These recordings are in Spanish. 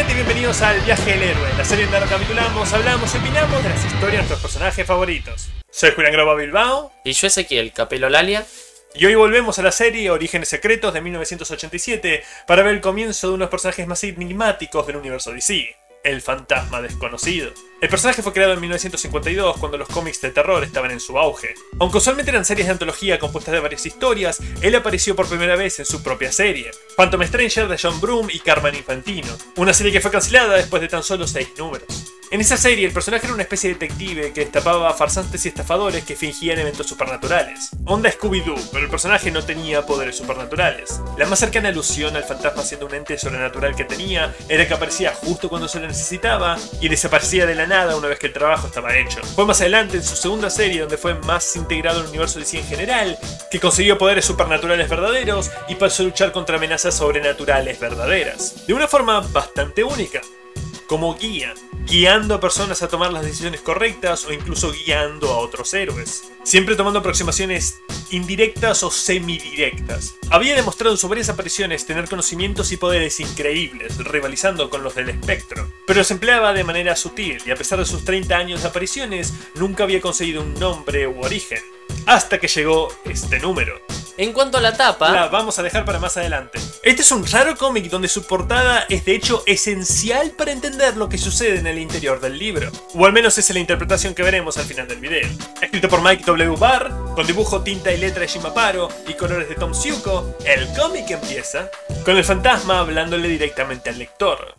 gente y bienvenidos al Viaje del Héroe, la serie en la que recapitulamos, hablamos y opinamos de las historias de nuestros personajes favoritos. Soy Julián Groba Bilbao. Y yo Ezequiel Capelo Lalia. Y hoy volvemos a la serie Orígenes Secretos de 1987 para ver el comienzo de uno de los personajes más enigmáticos del universo DC, el Fantasma Desconocido. El personaje fue creado en 1952 cuando los cómics de terror estaban en su auge. Aunque usualmente eran series de antología compuestas de varias historias, él apareció por primera vez en su propia serie, Phantom Stranger de John Broome y Carmine Infantino, una serie que fue cancelada después de tan solo 6 números. En esa serie, el personaje era una especie de detective que destapaba a farsantes y estafadores que fingían eventos supernaturales. Onda Scooby-Doo, pero el personaje no tenía poderes supernaturales. La más cercana alusión al fantasma siendo un ente sobrenatural que tenía era que aparecía justo cuando se lo necesitaba y desaparecía de la nada una vez que el trabajo estaba hecho. Fue más adelante en su segunda serie donde fue más integrado al universo DC en general, que consiguió poderes supernaturales verdaderos y pasó a luchar contra amenazas sobrenaturales verdaderas. De una forma bastante única. Como guía, guiando a personas a tomar las decisiones correctas o incluso guiando a otros héroes. Siempre tomando aproximaciones indirectas o semidirectas. Había demostrado en sus varias apariciones tener conocimientos y poderes increíbles, rivalizando con los del espectro. Pero los empleaba de manera sutil y a pesar de sus 30 años de apariciones, nunca había conseguido un nombre u origen. Hasta que llegó este número. En cuanto a la tapa, la vamos a dejar para más adelante. Este es un raro cómic donde su portada es de hecho esencial para entender lo que sucede en el interior del libro. O al menos esa es la interpretación que veremos al final del video. Escrito por Mike W. Barr, con dibujo, tinta y letra de Jim Aparo y colores de Tom Siuko, el cómic empieza con el fantasma hablándole directamente al lector.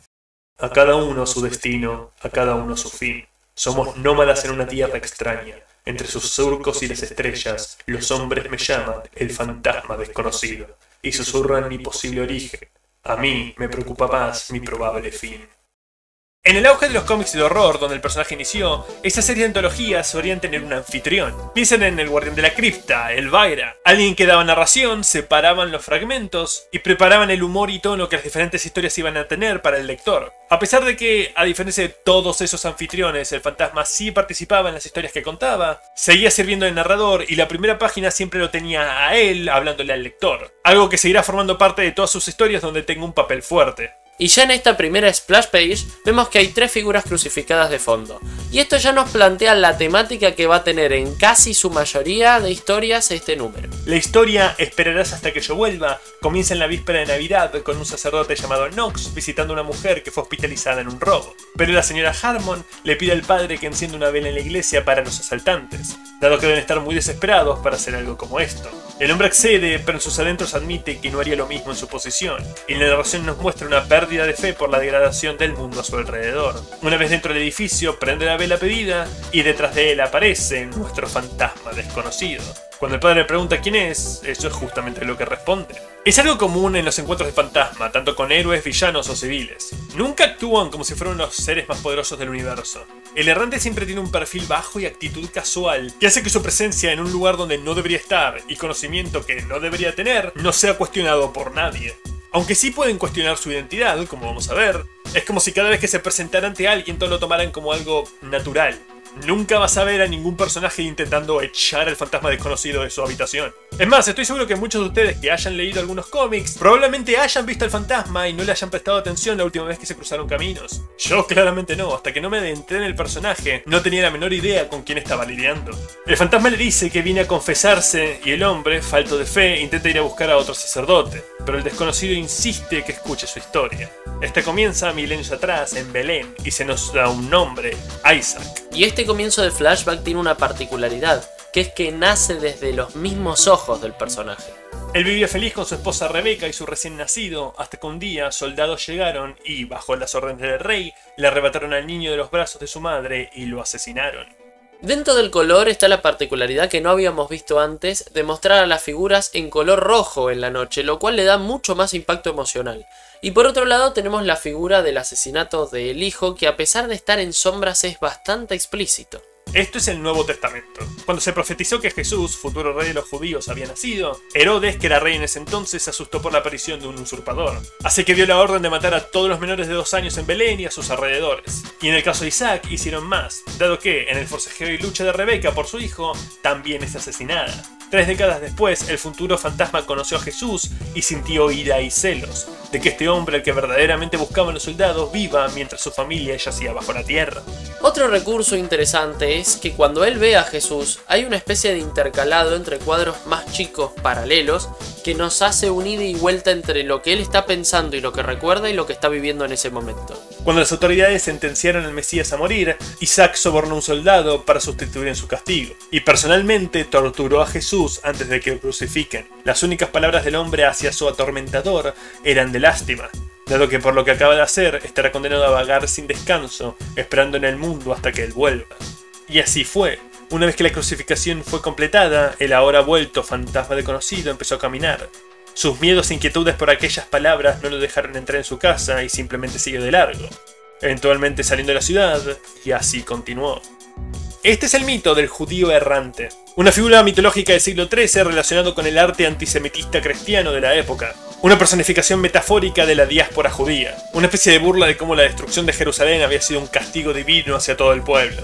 A cada uno su destino, a cada uno su fin. Somos nómadas en una tierra extraña. Entre sus surcos y las estrellas, los hombres me llaman el fantasma desconocido y susurran mi posible origen. A mí me preocupa más mi probable fin. En el auge de los cómics de horror donde el personaje inició, esa serie de antologías solían tener un anfitrión. Piensen en el Guardián de la Cripta, Elvira, alguien que daba narración, separaban los fragmentos y preparaban el humor y tono que las diferentes historias iban a tener para el lector. A pesar de que, a diferencia de todos esos anfitriones, el fantasma sí participaba en las historias que contaba, seguía sirviendo de narrador y la primera página siempre lo tenía a él hablándole al lector. Algo que seguirá formando parte de todas sus historias donde tenga un papel fuerte. Y ya en esta primera splash page vemos que hay 3 figuras crucificadas de fondo. Y esto ya nos plantea la temática que va a tener en casi su mayoría de historias este número. La historia Esperarás hasta que yo vuelva comienza en la víspera de Navidad con un sacerdote llamado Knox visitando a una mujer que fue hospitalizada en un robo. Pero la señora Harmon le pide al padre que encienda una vela en la iglesia para los asaltantes, dado que deben estar muy desesperados para hacer algo como esto. El hombre accede, pero en sus adentros admite que no haría lo mismo en su posición, y la narración nos muestra una pérdida de fe por la degradación del mundo a su alrededor. Una vez dentro del edificio, prende la vela pedida, y detrás de él aparece nuestro fantasma desconocido. Cuando el padre le pregunta quién es, eso es justamente lo que responde. Es algo común en los encuentros de fantasma, tanto con héroes, villanos o civiles. Nunca actúan como si fueran los seres más poderosos del universo. El errante siempre tiene un perfil bajo y actitud casual, que hace que su presencia en un lugar donde no debería estar y conocimiento que no debería tener, no sea cuestionado por nadie. Aunque sí pueden cuestionar su identidad, como vamos a ver, es como si cada vez que se presentara ante alguien todos lo tomaran como algo natural. Nunca vas a ver a ningún personaje intentando echar al fantasma desconocido de su habitación. Es más, estoy seguro que muchos de ustedes que hayan leído algunos cómics probablemente hayan visto al fantasma y no le hayan prestado atención la última vez que se cruzaron caminos. Yo claramente no, hasta que no me adentré en el personaje no tenía la menor idea con quién estaba lidiando. El fantasma le dice que viene a confesarse y el hombre, falto de fe, intenta ir a buscar a otro sacerdote, pero el desconocido insiste que escuche su historia. Esta comienza milenios atrás en Belén y se nos da un nombre, Isaac. Y este comienzo de flashback tiene una particularidad, que es que nace desde los mismos ojos del personaje. Él vivía feliz con su esposa Rebeca y su recién nacido, hasta que un día soldados llegaron y, bajo las órdenes del rey, le arrebataron al niño de los brazos de su madre y lo asesinaron. Dentro del color está la particularidad que no habíamos visto antes de mostrar a las figuras en color rojo en la noche, lo cual le da mucho más impacto emocional. Y por otro lado tenemos la figura del asesinato del hijo, que a pesar de estar en sombras es bastante explícito. Esto es el Nuevo Testamento. Cuando se profetizó que Jesús, futuro rey de los judíos, había nacido, Herodes, que era rey en ese entonces, se asustó por la aparición de un usurpador. Así que dio la orden de matar a todos los menores de 2 años en Belén y a sus alrededores. Y en el caso de Isaac hicieron más, dado que, en el forcejeo y lucha de Rebeca por su hijo, también es asesinada. 3 décadas después, el futuro fantasma conoció a Jesús y sintió ira y celos. de que este hombre, al que verdaderamente buscaban los soldados, viva mientras su familia yacía bajo la tierra. Otro recurso interesante es que cuando él ve a Jesús hay una especie de intercalado entre cuadros más chicos paralelos que nos hace un ida y vuelta entre lo que él está pensando y lo que recuerda y lo que está viviendo en ese momento. Cuando las autoridades sentenciaron al Mesías a morir, Isaac sobornó a un soldado para sustituir en su castigo, y personalmente torturó a Jesús antes de que lo crucifiquen. Las únicas palabras del hombre hacia su atormentador eran de lástima, dado que por lo que acaba de hacer estará condenado a vagar sin descanso, esperando en el mundo hasta que él vuelva. Y así fue. Una vez que la crucificación fue completada, el ahora vuelto fantasma desconocido empezó a caminar. Sus miedos e inquietudes por aquellas palabras no lo dejaron entrar en su casa y simplemente siguió de largo, eventualmente saliendo de la ciudad, y así continuó. Este es el mito del judío errante, una figura mitológica del siglo XIII relacionado con el arte antisemitista cristiano de la época. Una personificación metafórica de la diáspora judía, una especie de burla de cómo la destrucción de Jerusalén había sido un castigo divino hacia todo el pueblo.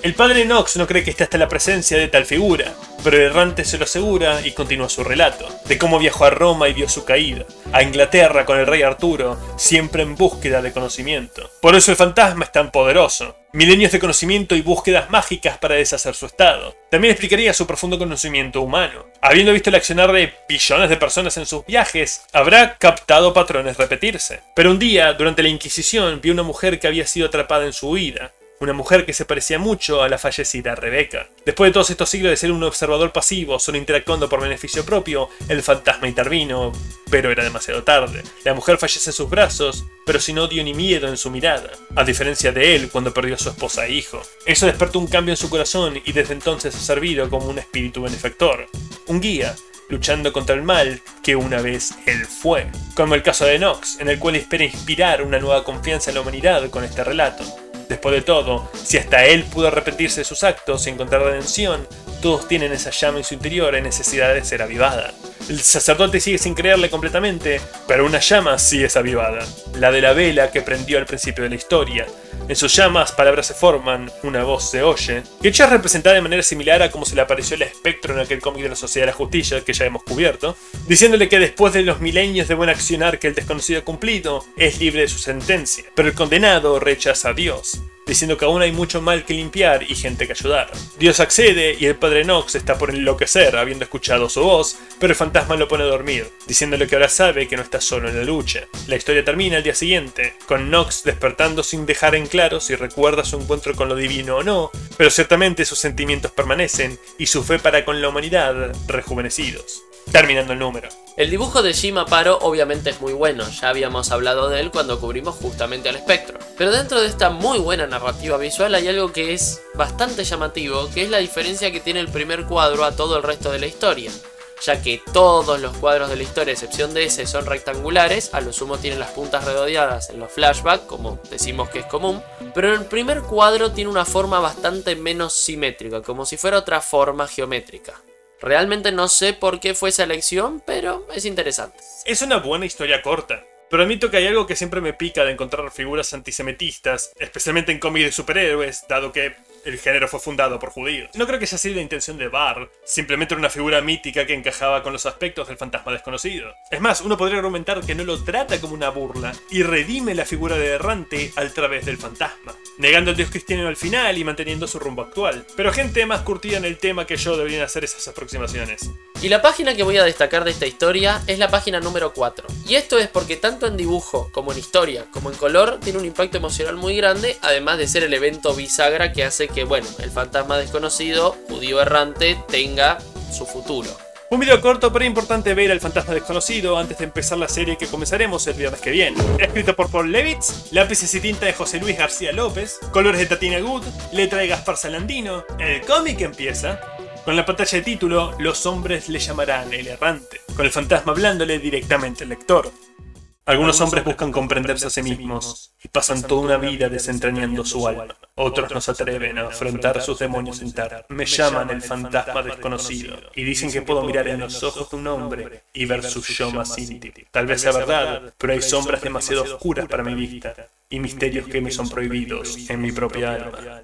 El padre Knox no cree que esté hasta la presencia de tal figura, pero el errante se lo asegura y continúa su relato, de cómo viajó a Roma y vio su caída, a Inglaterra con el rey Arturo, siempre en búsqueda de conocimiento. Por eso el fantasma es tan poderoso. Milenios de conocimiento y búsquedas mágicas para deshacer su estado. También explicaría su profundo conocimiento humano. Habiendo visto el accionar de billones de personas en sus viajes, habrá captado patrones repetirse. Pero un día, durante la Inquisición, vio una mujer que había sido atrapada en su huida. Una mujer que se parecía mucho a la fallecida Rebeca. Después de todos estos siglos de ser un observador pasivo, solo interactuando por beneficio propio, el fantasma intervino, pero era demasiado tarde. La mujer fallece en sus brazos, pero sin odio ni miedo en su mirada, a diferencia de él cuando perdió a su esposa e hijo. Eso despertó un cambio en su corazón y desde entonces ha servido como un espíritu benefactor, un guía, luchando contra el mal que una vez él fue. Como el caso de Knox, en el cual espera inspirar una nueva confianza en la humanidad con este relato. Después de todo, si hasta él pudo arrepentirse de sus actos y encontrar redención, todos tienen esa llama en su interior en necesidad de ser avivada. El sacerdote sigue sin creerle completamente, pero una llama sí es avivada, la de la vela que prendió al principio de la historia. En sus llamas palabras se forman, una voz se oye, que hecha es representada de manera similar a como se le apareció el espectro en aquel cómic de la Sociedad de la Justicia que ya hemos cubierto, diciéndole que después de los milenios de buen accionar que el desconocido ha cumplido, es libre de su sentencia, pero el condenado rechaza a Dios, diciendo que aún hay mucho mal que limpiar y gente que ayudar. Dios accede y el padre Knox está por enloquecer habiendo escuchado su voz, pero el fantasma lo pone a dormir, diciéndole que ahora sabe que no está solo en la lucha. La historia termina al día siguiente, con Knox despertando sin dejar en claro si recuerda su encuentro con lo divino o no, pero ciertamente sus sentimientos permanecen y su fe para con la humanidad rejuvenecidos. Terminando el número. El dibujo de Jim Aparo obviamente es muy bueno, ya habíamos hablado de él cuando cubrimos justamente al espectro. Pero dentro de esta muy buena narrativa visual hay algo que es bastante llamativo, que es la diferencia que tiene el primer cuadro a todo el resto de la historia. Ya que todos los cuadros de la historia, a excepción de ese, son rectangulares, a lo sumo tienen las puntas redondeadas en los flashbacks, como decimos que es común, pero el primer cuadro tiene una forma bastante menos simétrica, como si fuera otra forma geométrica. Realmente no sé por qué fue esa elección, pero es interesante. Es una buena historia corta, pero admito que hay algo que siempre me pica de encontrar figuras antisemitistas, especialmente en cómics de superhéroes, dado que el género fue fundado por judíos. No creo que esa sea la intención de Barr, simplemente era una figura mítica que encajaba con los aspectos del fantasma desconocido. Es más, uno podría argumentar que no lo trata como una burla y redime la figura de errante a través del fantasma, negando al dios cristiano al final y manteniendo su rumbo actual. Pero gente más curtida en el tema que yo deberían hacer esas aproximaciones. Y la página que voy a destacar de esta historia es la página número 4. Y esto es porque tanto en dibujo, como en historia, como en color, tiene un impacto emocional muy grande, además de ser el evento bisagra que hace que, bueno, el fantasma desconocido, judío errante, tenga su futuro. Un video corto pero importante ver al fantasma desconocido antes de empezar la serie que comenzaremos el viernes que viene. Escrito por Paul Levitz, lápices y tinta de José Luis García López, colores de Tatiana Good, letra de Gaspar Salandino. El cómic empieza con la pantalla de título: los hombres le llamarán el errante, con el fantasma hablándole directamente al lector. Algunos hombres buscan comprenderse a sí mismos y pasan toda una vida desentrañando su alma. Otros no se atreven a afrontar sus demonios internos. Me llaman el fantasma desconocido y dicen que puedo mirar en los ojos de un hombre y ver su yo más íntimo. Tal vez sea verdad, pero hay sombras demasiado oscuras para mi vista y misterios que me son prohibidos en mi propia alma.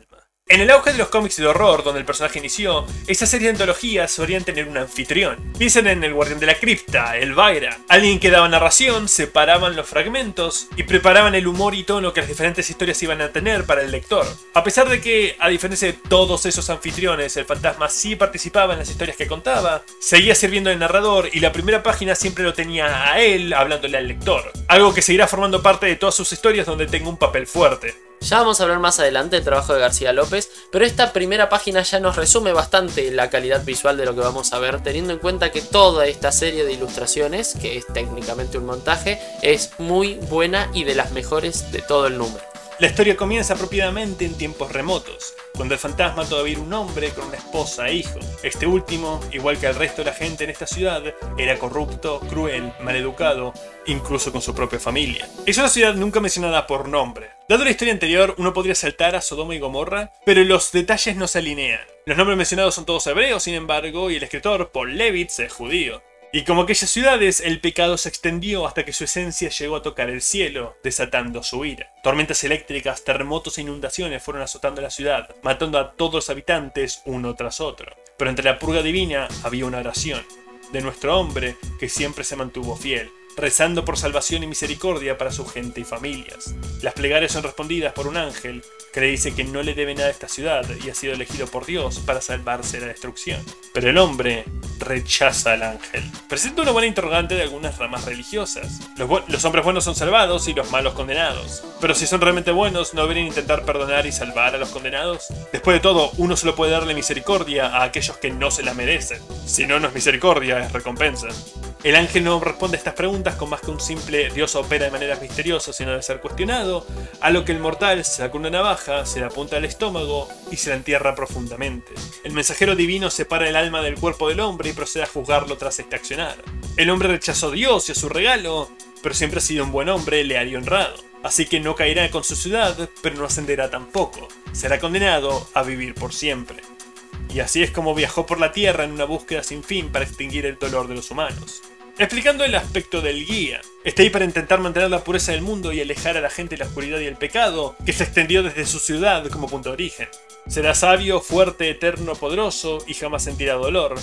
En el auge de los cómics de horror, donde el personaje inició, esta serie de antologías solían tener un anfitrión. Piensen en el Guardián de la Cripta, Elvira, alguien que daba narración, separaban los fragmentos y preparaban el humor y tono que las diferentes historias iban a tener para el lector. A pesar de que, a diferencia de todos esos anfitriones, el fantasma sí participaba en las historias que contaba, seguía sirviendo de narrador y la primera página siempre lo tenía a él hablándole al lector. Algo que seguirá formando parte de todas sus historias donde tenga un papel fuerte. Ya vamos a hablar más adelante del trabajo de García López, pero esta primera página ya nos resume bastante la calidad visual de lo que vamos a ver, teniendo en cuenta que toda esta serie de ilustraciones, que es técnicamente un montaje, es muy buena y de las mejores de todo el número. La historia comienza apropiadamente en tiempos remotos, cuando el fantasma todavía era un hombre con una esposa e hijo. Este último, igual que el resto de la gente en esta ciudad, era corrupto, cruel, maleducado, incluso con su propia familia. Es una ciudad nunca mencionada por nombre. Dado la historia anterior, uno podría saltar a Sodoma y Gomorra, pero los detalles no se alinean. Los nombres mencionados son todos hebreos, sin embargo, y el escritor Paul Levitz es judío. Y como aquellas ciudades, el pecado se extendió hasta que su esencia llegó a tocar el cielo, desatando su ira. Tormentas eléctricas, terremotos e inundaciones fueron azotando la ciudad, matando a todos los habitantes uno tras otro. Pero entre la purga divina había una oración, de nuestro hombre que siempre se mantuvo fiel, rezando por salvación y misericordia para su gente y familias. Las plegarias son respondidas por un ángel que le dice que no le debe nada a esta ciudad y ha sido elegido por Dios para salvarse de la destrucción. Pero el hombre rechaza al ángel. Presenta una buena interrogante de algunas ramas religiosas. Los hombres buenos son salvados y los malos condenados. Pero si son realmente buenos, ¿no deberían intentar perdonar y salvar a los condenados? Después de todo, uno solo puede darle misericordia a aquellos que no se la merecen. Si no, no es misericordia, es recompensa. El ángel no responde a estas preguntas con más que un simple Dios opera de maneras misteriosas sin de ser cuestionado, a lo que el mortal saca una navaja, se la apunta al estómago y se la entierra profundamente. El mensajero divino separa el alma del cuerpo del hombre y procede a juzgarlo tras este accionar. El hombre rechazó a Dios y a su regalo, pero siempre ha sido un buen hombre, leal y honrado. Así que no caerá con su ciudad, pero no ascenderá tampoco. Será condenado a vivir por siempre. Y así es como viajó por la tierra en una búsqueda sin fin para extinguir el dolor de los humanos. Explicando el aspecto del guía, está ahí para intentar mantener la pureza del mundo y alejar a la gente de la oscuridad y el pecado, que se extendió desde su ciudad como punto de origen. Será sabio, fuerte, eterno, poderoso y jamás sentirá dolor,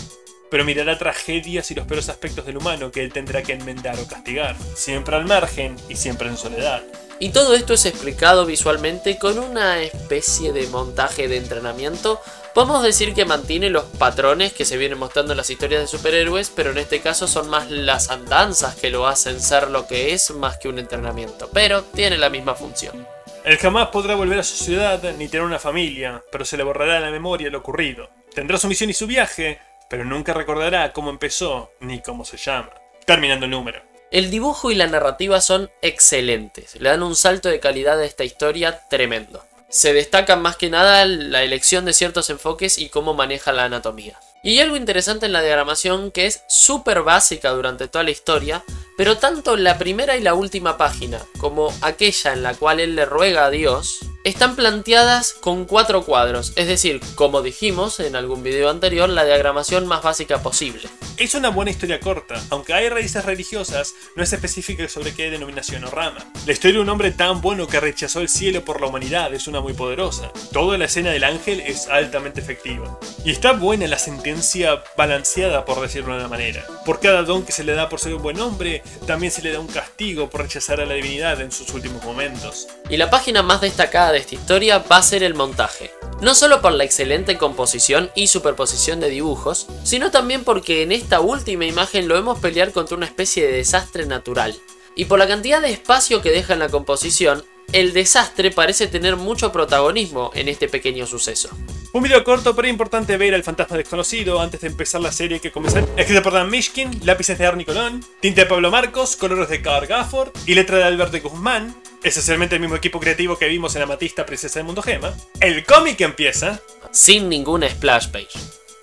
pero mirará tragedias y los peores aspectos del humano que él tendrá que enmendar o castigar, siempre al margen y siempre en soledad. Y todo esto es explicado visualmente con una especie de montaje de entrenamiento. Podemos decir que mantiene los patrones que se vienen mostrando en las historias de superhéroes, pero en este caso son más las andanzas que lo hacen ser lo que es más que un entrenamiento, pero tiene la misma función. Él jamás podrá volver a su ciudad ni tener una familia, pero se le borrará de la memoria lo ocurrido. Tendrá su misión y su viaje, pero nunca recordará cómo empezó ni cómo se llama. Terminando el número. El dibujo y la narrativa son excelentes, le dan un salto de calidad a esta historia tremendo. Se destacan más que nada la elección de ciertos enfoques y cómo maneja la anatomía. Y hay algo interesante en la diagramación que es súper básica durante toda la historia, pero tanto la primera y la última página como aquella en la cual él le ruega a Dios, están planteadas con 4 cuadros, es decir, como dijimos en algún video anterior, la diagramación más básica posible. Es una buena historia corta, aunque hay raíces religiosas, no es específica sobre qué denominación o rama. La historia de un hombre tan bueno que rechazó el cielo por la humanidad es una muy poderosa. Toda la escena del ángel es altamente efectiva. Y está buena la sentencia balanceada, por decirlo de una manera. Por cada don que se le da por ser un buen hombre, también se le da un castigo por rechazar a la divinidad en sus últimos momentos. Y la página más destacada de esta historia va a ser el montaje. No solo por la excelente composición y superposición de dibujos, sino también porque en esta última imagen lo vemos pelear contra una especie de desastre natural. Y por la cantidad de espacio que deja en la composición, el desastre parece tener mucho protagonismo en este pequeño suceso. Un video corto pero importante ver al fantasma desconocido antes de empezar la serie que comenzó. Escrito por Dan Mishkin, lápices de Arnie Colón, tinta de Pablo Marcos, colores de Carl Gafford y letra de Alberto Guzmán. Esencialmente el mismo equipo creativo que vimos en Amatista, Princesa del Mundo Gema. El cómic empieza sin ninguna splash page.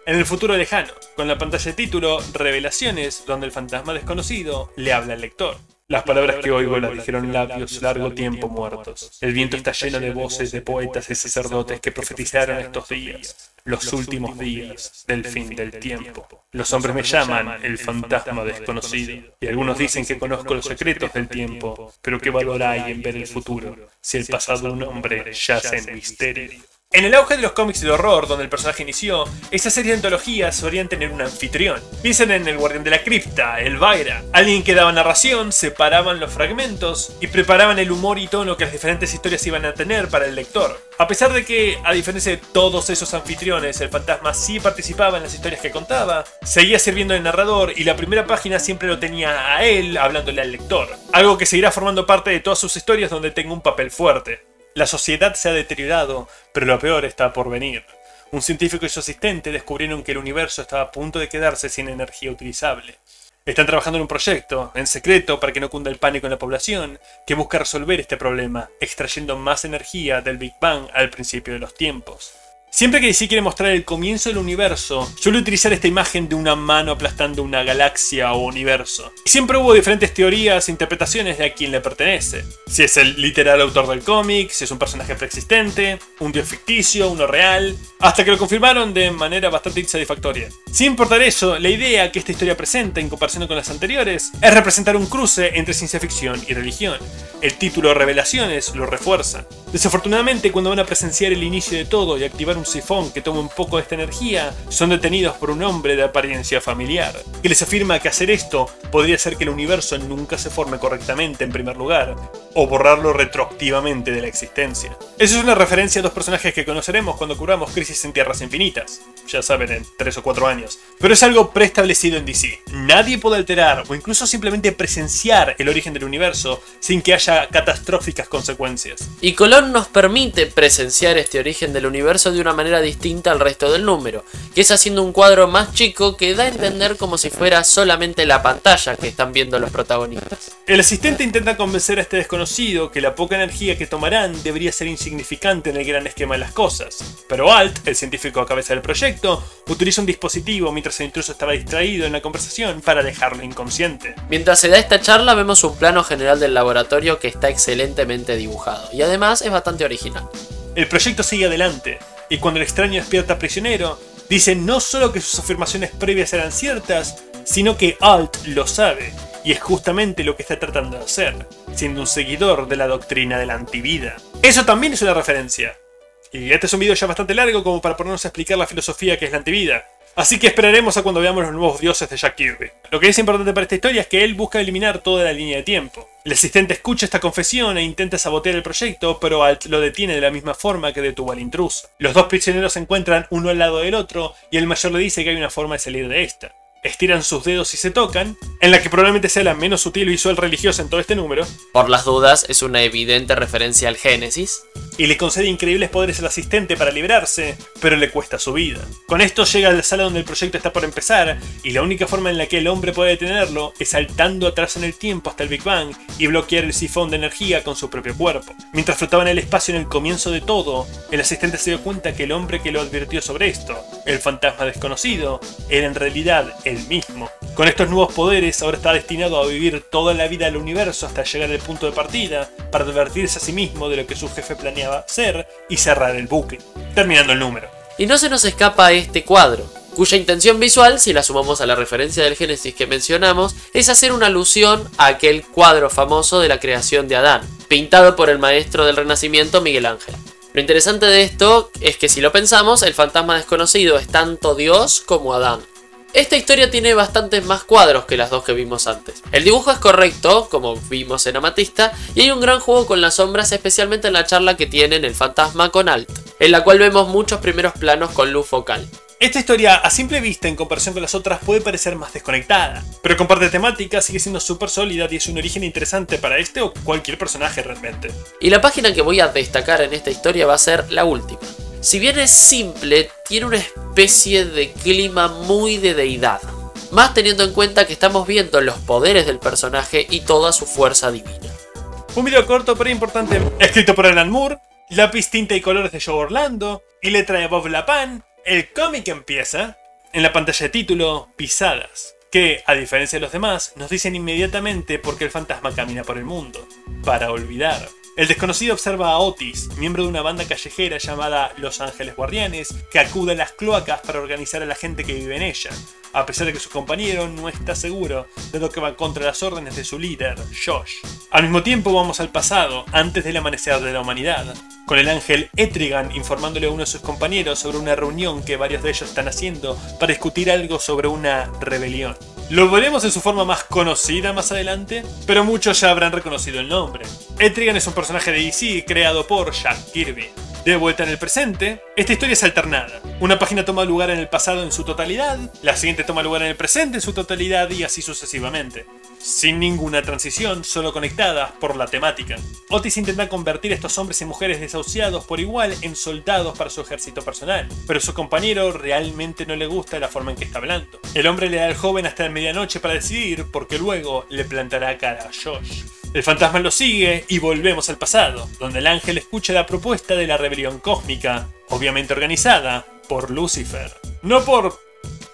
En el futuro lejano, con la pantalla de título Revelaciones, donde el fantasma desconocido le habla al lector. Las palabras que oigo las dijeron labios largo tiempo muertos. El viento está lleno de voces de poetas y sacerdotes que profetizaron estos días, los últimos días del fin del tiempo. Los hombres me llaman el fantasma desconocido, y algunos dicen que conozco los secretos del tiempo, pero ¿qué valor hay en ver el futuro si el pasado de un hombre yace en misterio? En el auge de los cómics de horror, donde el personaje inició, estas series de antologías solían tener un anfitrión. Piensen en el Guardián de la Cripta, Elvira. Alguien que daba narración, separaban los fragmentos y preparaban el humor y tono que las diferentes historias iban a tener para el lector. A pesar de que, a diferencia de todos esos anfitriones, el fantasma sí participaba en las historias que contaba, seguía sirviendo de narrador y la primera página siempre lo tenía a él hablándole al lector. Algo que seguirá formando parte de todas sus historias donde tenga un papel fuerte. La sociedad se ha deteriorado, pero lo peor está por venir. Un científico y su asistente descubrieron que el universo estaba a punto de quedarse sin energía utilizable. Están trabajando en un proyecto, en secreto, para que no cunda el pánico en la población, que busca resolver este problema, extrayendo más energía del Big Bang al principio de los tiempos. Siempre que DC quiere mostrar el comienzo del universo, suele utilizar esta imagen de una mano aplastando una galaxia o universo. Y siempre hubo diferentes teorías e interpretaciones de a quién le pertenece. Si es el literal autor del cómic, si es un personaje preexistente, un dios ficticio, uno real, hasta que lo confirmaron de manera bastante insatisfactoria. Sin importar eso, la idea que esta historia presenta en comparación con las anteriores es representar un cruce entre ciencia ficción y religión. El título Revelaciones lo refuerza. Desafortunadamente, cuando van a presenciar el inicio de todo y activar un sifón que toma un poco de esta energía, son detenidos por un hombre de apariencia familiar, que les afirma que hacer esto podría hacer que el universo nunca se forme correctamente en primer lugar, o borrarlo retroactivamente de la existencia. Eso es una referencia a dos personajes que conoceremos cuando cubramos Crisis en Tierras Infinitas, ya saben, en 3 o 4 años. Pero es algo preestablecido en DC. Nadie puede alterar o incluso simplemente presenciar el origen del universo sin que haya catastróficas consecuencias. Y Colón nos permite presenciar este origen del universo de una manera distinta al resto del número, que es haciendo un cuadro más chico que da a entender como si fuera solamente la pantalla que están viendo los protagonistas. El asistente intenta convencer a este desconocido que la poca energía que tomarán debería ser insignificante en el gran esquema de las cosas, pero Alt, el científico a cabeza del proyecto, utiliza un dispositivo mientras el intruso estaba distraído en la conversación para dejarlo inconsciente. Mientras se da esta charla vemos un plano general del laboratorio que está excelentemente dibujado, y además es bastante original. El proyecto sigue adelante, y cuando el extraño despierta prisionero, dice no solo que sus afirmaciones previas eran ciertas, sino que Alt lo sabe, y es justamente lo que está tratando de hacer, siendo un seguidor de la doctrina de la antivida. Eso también es una referencia. Y este es un video ya bastante largo como para ponernos a explicar la filosofía que es la antivida. Así que esperaremos a cuando veamos los nuevos dioses de Jack Kirby. Lo que es importante para esta historia es que él busca eliminar toda la línea de tiempo. El asistente escucha esta confesión e intenta sabotear el proyecto, pero Alt lo detiene de la misma forma que detuvo al intruso. Los dos prisioneros se encuentran uno al lado del otro y el mayor le dice que hay una forma de salir de esta. Estiran sus dedos y se tocan, en la que probablemente sea la menos sutil visual religiosa en todo este número. Por las dudas, es una evidente referencia al Génesis. Y le concede increíbles poderes al asistente para liberarse, pero le cuesta su vida. Con esto llega a la sala donde el proyecto está por empezar, y la única forma en la que el hombre puede detenerlo es saltando atrás en el tiempo hasta el Big Bang y bloquear el sifón de energía con su propio cuerpo. Mientras flotaba en el espacio en el comienzo de todo, el asistente se dio cuenta que el hombre que lo advirtió sobre esto, el fantasma desconocido, era en realidad él mismo. Con estos nuevos poderes ahora está destinado a vivir toda la vida del universo hasta llegar al punto de partida para advertirse a sí mismo de lo que su jefe planeaba ser y cerrar el bucle, terminando el número. Y no se nos escapa este cuadro, cuya intención visual, si la sumamos a la referencia del Génesis que mencionamos, es hacer una alusión a aquel cuadro famoso de la creación de Adán, pintado por el maestro del Renacimiento Miguel Ángel. Lo interesante de esto es que si lo pensamos, el fantasma desconocido es tanto Dios como Adán. Esta historia tiene bastantes más cuadros que las dos que vimos antes. El dibujo es correcto, como vimos en Amatista, y hay un gran juego con las sombras, especialmente en la charla que tienen el fantasma con Alt, en la cual vemos muchos primeros planos con luz focal. Esta historia, a simple vista en comparación con las otras, puede parecer más desconectada, pero comparte temática, sigue siendo súper sólida y es un origen interesante para este o cualquier personaje realmente. Y la página que voy a destacar en esta historia va a ser la última. Si bien es simple, tiene una especie de clima muy de deidad, más teniendo en cuenta que estamos viendo los poderes del personaje y toda su fuerza divina. Un video corto pero importante, escrito por Alan Moore, lápiz, tinta y colores de Joe Orlando, y letra de Bob Lapin. El cómic empieza en la pantalla de título Pisadas, que, a diferencia de los demás, nos dicen inmediatamente por qué el fantasma camina por el mundo, para olvidar. El desconocido observa a Otis, miembro de una banda callejera llamada Los Ángeles Guardianes, que acude a las cloacas para organizar a la gente que vive en ella, a pesar de que su compañero no está seguro, dado que va contra las órdenes de su líder, Josh. Al mismo tiempo vamos al pasado, antes del amanecer de la humanidad, con el ángel Etrigan informándole a uno de sus compañeros sobre una reunión que varios de ellos están haciendo para discutir algo sobre una rebelión. Lo veremos en su forma más conocida más adelante, pero muchos ya habrán reconocido el nombre. Etrigan es un personaje de DC creado por Jack Kirby. De vuelta en el presente, esta historia es alternada. Una página toma lugar en el pasado en su totalidad, la siguiente toma lugar en el presente en su totalidad y así sucesivamente. Sin ninguna transición, solo conectadas por la temática. Otis intenta convertir a estos hombres y mujeres desahuciados por igual en soldados para su ejército personal, pero su compañero realmente no le gusta la forma en que está hablando. El hombre le da al joven hasta la medianoche para decidir, porque luego le plantará cara a Josh. El fantasma lo sigue y volvemos al pasado, donde el ángel escucha la propuesta de la rebelión cósmica, obviamente organizada por Lucifer. No por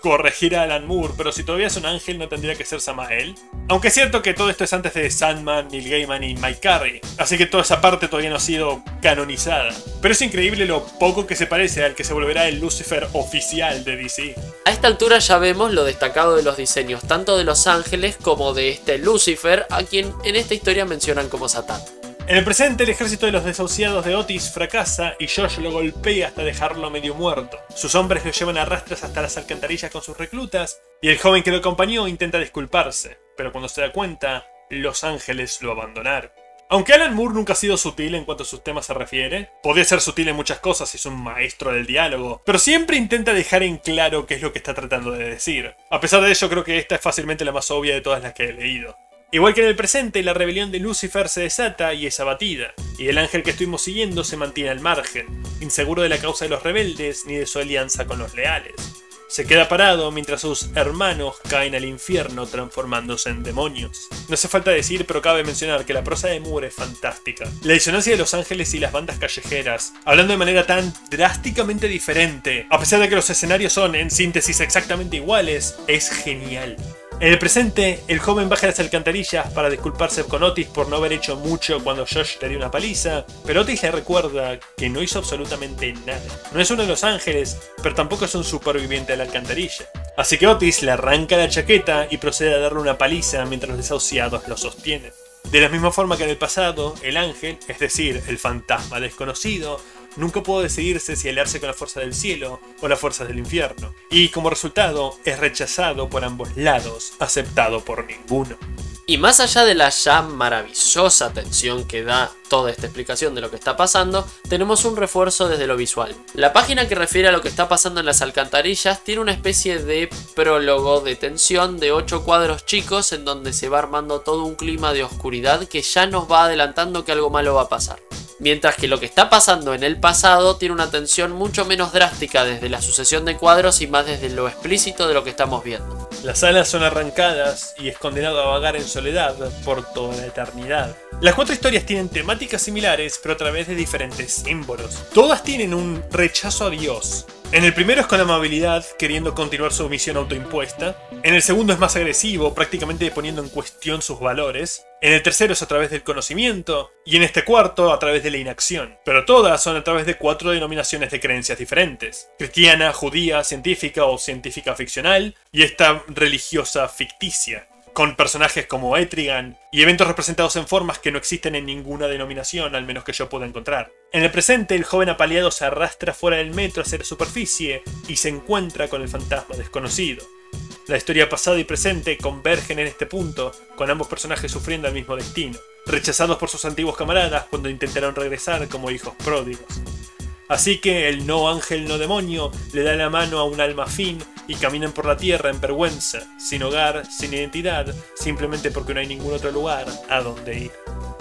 corregir a Alan Moore, pero si todavía es un ángel no tendría que ser Samael. Aunque es cierto que todo esto es antes de Sandman, Neil Gaiman y Mike Carey, así que toda esa parte todavía no ha sido canonizada. Pero es increíble lo poco que se parece al que se volverá el Lucifer oficial de DC. A esta altura ya vemos lo destacado de los diseños, tanto de los ángeles como de este Lucifer, a quien en esta historia mencionan como Satán. En el presente, el ejército de los desahuciados de Otis fracasa y Josh lo golpea hasta dejarlo medio muerto. Sus hombres lo llevan a rastras hasta las alcantarillas con sus reclutas y el joven que lo acompañó intenta disculparse, pero cuando se da cuenta, los ángeles lo abandonaron. Aunque Alan Moore nunca ha sido sutil en cuanto a sus temas se refiere, podría ser sutil en muchas cosas y es un maestro del diálogo, pero siempre intenta dejar en claro qué es lo que está tratando de decir. A pesar de ello, creo que esta es fácilmente la más obvia de todas las que he leído. Igual que en el presente, la rebelión de Lucifer se desata y es abatida, y el ángel que estuvimos siguiendo se mantiene al margen, inseguro de la causa de los rebeldes ni de su alianza con los leales. Se queda parado mientras sus hermanos caen al infierno transformándose en demonios. No hace falta decir, pero cabe mencionar que la prosa de Moore es fantástica. La disonancia de los ángeles y las bandas callejeras, hablando de manera tan drásticamente diferente, a pesar de que los escenarios son en síntesis exactamente iguales, es genial. En el presente, el joven baja las alcantarillas para disculparse con Otis por no haber hecho mucho cuando Josh le dio una paliza, pero Otis le recuerda que no hizo absolutamente nada. No es uno de los ángeles, pero tampoco es un superviviente de la alcantarilla. Así que Otis le arranca la chaqueta y procede a darle una paliza mientras los desahuciados lo sostienen. De la misma forma que en el pasado, el ángel, es decir, el fantasma desconocido, nunca pudo decidirse si aliarse con la fuerza del cielo o las fuerzas del infierno, y como resultado es rechazado por ambos lados, aceptado por ninguno. Y más allá de la ya maravillosa tensión que da toda esta explicación de lo que está pasando, tenemos un refuerzo desde lo visual. La página que refiere a lo que está pasando en las alcantarillas tiene una especie de prólogo de tensión de 8 cuadros chicos en donde se va armando todo un clima de oscuridad que ya nos va adelantando que algo malo va a pasar. Mientras que lo que está pasando en el pasado tiene una tensión mucho menos drástica desde la sucesión de cuadros y más desde lo explícito de lo que estamos viendo. Las alas son arrancadas y es condenado a vagar en soledad por toda la eternidad. Las 4 historias tienen temáticas similares, pero a través de diferentes símbolos. Todas tienen un rechazo a Dios. En el primero es con amabilidad, queriendo continuar su misión autoimpuesta. En el segundo es más agresivo, prácticamente poniendo en cuestión sus valores. En el tercero es a través del conocimiento. Y en este cuarto a través de la inacción. Pero todas son a través de 4 denominaciones de creencias diferentes: cristiana, judía, científica o científica ficcional, y esta religiosa ficticia, con personajes como Etrigan y eventos representados en formas que no existen en ninguna denominación, al menos que yo pueda encontrar. En el presente, el joven apaleado se arrastra fuera del metro hacia la superficie y se encuentra con el fantasma desconocido. La historia pasada y presente convergen en este punto, con ambos personajes sufriendo el mismo destino, rechazados por sus antiguos camaradas cuando intentaron regresar como hijos pródigos. Así que el no ángel no demonio le da la mano a un alma afín y caminan por la tierra en vergüenza, sin hogar, sin identidad, simplemente porque no hay ningún otro lugar a donde ir.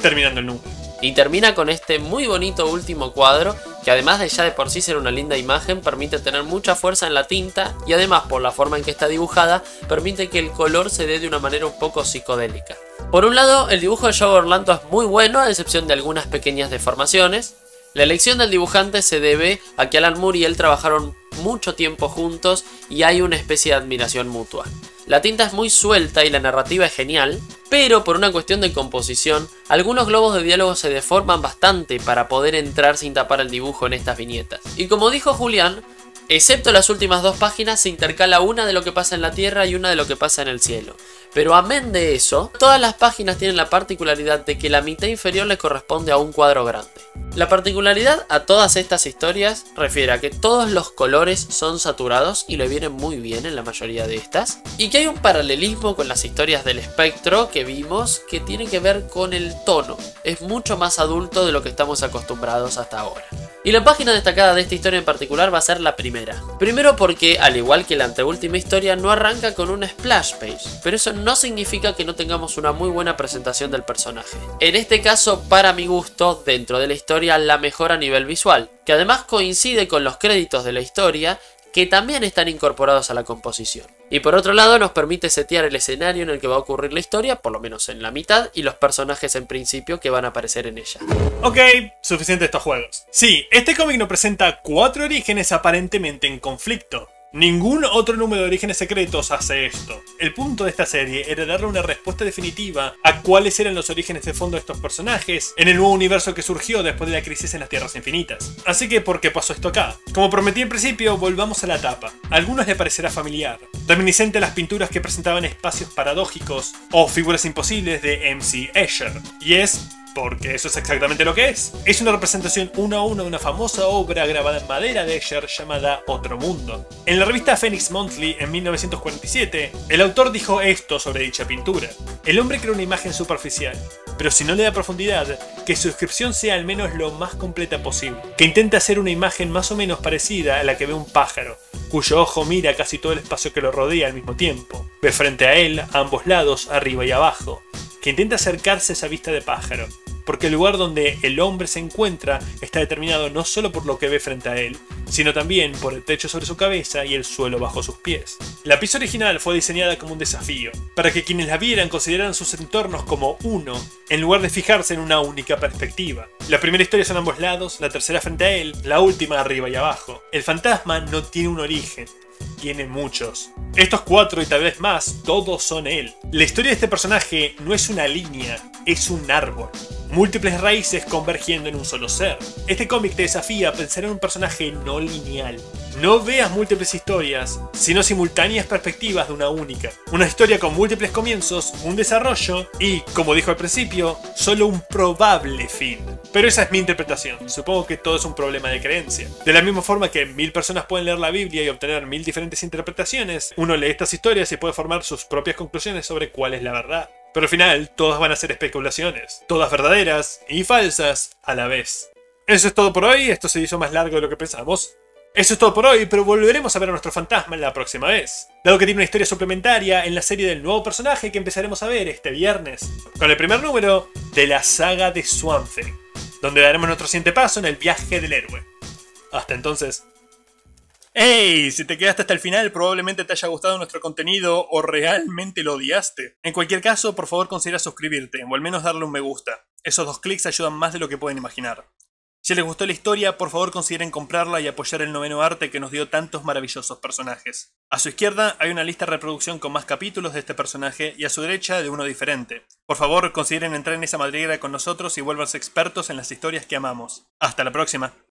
Terminando el número. Y termina con este muy bonito último cuadro, que además de ya de por sí ser una linda imagen, permite tener mucha fuerza en la tinta y además por la forma en que está dibujada, permite que el color se dé de una manera un poco psicodélica. Por un lado, el dibujo de Joe Orlando es muy bueno, a excepción de algunas pequeñas deformaciones. La elección del dibujante se debe a que Alan Moore y él trabajaron mucho tiempo juntos y hay una especie de admiración mutua. La tinta es muy suelta y la narrativa es genial, pero por una cuestión de composición, algunos globos de diálogo se deforman bastante para poder entrar sin tapar el dibujo en estas viñetas. Y como dijo Julián, excepto las últimas 2 páginas, se intercala una de lo que pasa en la tierra y una de lo que pasa en el cielo. Pero amén de eso, todas las páginas tienen la particularidad de que la mitad inferior le corresponde a un cuadro grande. La particularidad a todas estas historias refiere a que todos los colores son saturados y le vienen muy bien en la mayoría de estas, y que hay un paralelismo con las historias del espectro que vimos que tiene que ver con el tono. Es mucho más adulto de lo que estamos acostumbrados hasta ahora. Y la página destacada de esta historia en particular va a ser la primera. Primero porque, al igual que la anteúltima historia, no arranca con una splash page, pero eso no significa que no tengamos una muy buena presentación del personaje. En este caso, para mi gusto, dentro de la historia, la mejor a nivel visual, que además coincide con los créditos de la historia, que también están incorporados a la composición. Y por otro lado nos permite setear el escenario en el que va a ocurrir la historia, por lo menos en la mitad, y los personajes en principio que van a aparecer en ella. Ok, suficiente de estos juegos. Sí, este cómic nos presenta 4 orígenes aparentemente en conflicto. Ningún otro número de orígenes secretos hace esto. El punto de esta serie era darle una respuesta definitiva a cuáles eran los orígenes de fondo de estos personajes en el nuevo universo que surgió después de la crisis en las Tierras Infinitas. Así que, ¿por qué pasó esto acá? Como prometí al principio, volvamos a la tapa. A algunos les parecerá familiar, reminiscente a las pinturas que presentaban espacios paradójicos o figuras imposibles de M.C. Escher. Y es... porque eso es exactamente lo que es. Es una representación 1 a 1 de una famosa obra grabada en madera de Escher llamada Otro Mundo. En la revista Phoenix Monthly en 1947, el autor dijo esto sobre dicha pintura. El hombre crea una imagen superficial, pero si no le da profundidad, que su descripción sea al menos lo más completa posible. Que intente hacer una imagen más o menos parecida a la que ve un pájaro, cuyo ojo mira casi todo el espacio que lo rodea al mismo tiempo. Ve frente a él, a ambos lados, arriba y abajo. Que intenta acercarse a esa vista de pájaro, porque el lugar donde el hombre se encuentra está determinado no solo por lo que ve frente a él, sino también por el techo sobre su cabeza y el suelo bajo sus pies. La pieza original fue diseñada como un desafío, para que quienes la vieran consideraran sus entornos como uno, en lugar de fijarse en una única perspectiva. La primera historia son a ambos lados, la tercera frente a él, la última arriba y abajo. El fantasma no tiene un origen, tiene muchos. Estos 4 y tal vez más, todos son él. La historia de este personaje no es una línea, es un árbol. Múltiples raíces convergiendo en un solo ser. Este cómic te desafía a pensar en un personaje no lineal. No veas múltiples historias, sino simultáneas perspectivas de una única. Una historia con múltiples comienzos, un desarrollo y, como dijo al principio, solo un probable fin. Pero esa es mi interpretación, supongo que todo es un problema de creencia. De la misma forma que 1000 personas pueden leer la Biblia y obtener 1000 diferentes interpretaciones, uno lee estas historias y puede formar sus propias conclusiones sobre cuál es la verdad. Pero al final, todas van a ser especulaciones, todas verdaderas y falsas a la vez. Eso es todo por hoy, esto se hizo más largo de lo que pensamos. Eso es todo por hoy, pero volveremos a ver a nuestro fantasma la próxima vez, dado que tiene una historia suplementaria en la serie del nuevo personaje que empezaremos a ver este viernes, con el primer número de la saga de Swamp Thing, donde daremos nuestro siguiente paso en el viaje del héroe. Hasta entonces... ¡Hey! Si te quedaste hasta el final, probablemente te haya gustado nuestro contenido o realmente lo odiaste. En cualquier caso, por favor considera suscribirte o al menos darle un me gusta. Esos 2 clics ayudan más de lo que pueden imaginar. Si les gustó la historia, por favor consideren comprarla y apoyar el noveno arte que nos dio tantos maravillosos personajes. A su izquierda hay una lista de reproducción con más capítulos de este personaje y a su derecha de uno diferente. Por favor consideren entrar en esa madriguera con nosotros y vuélvanse expertos en las historias que amamos. Hasta la próxima.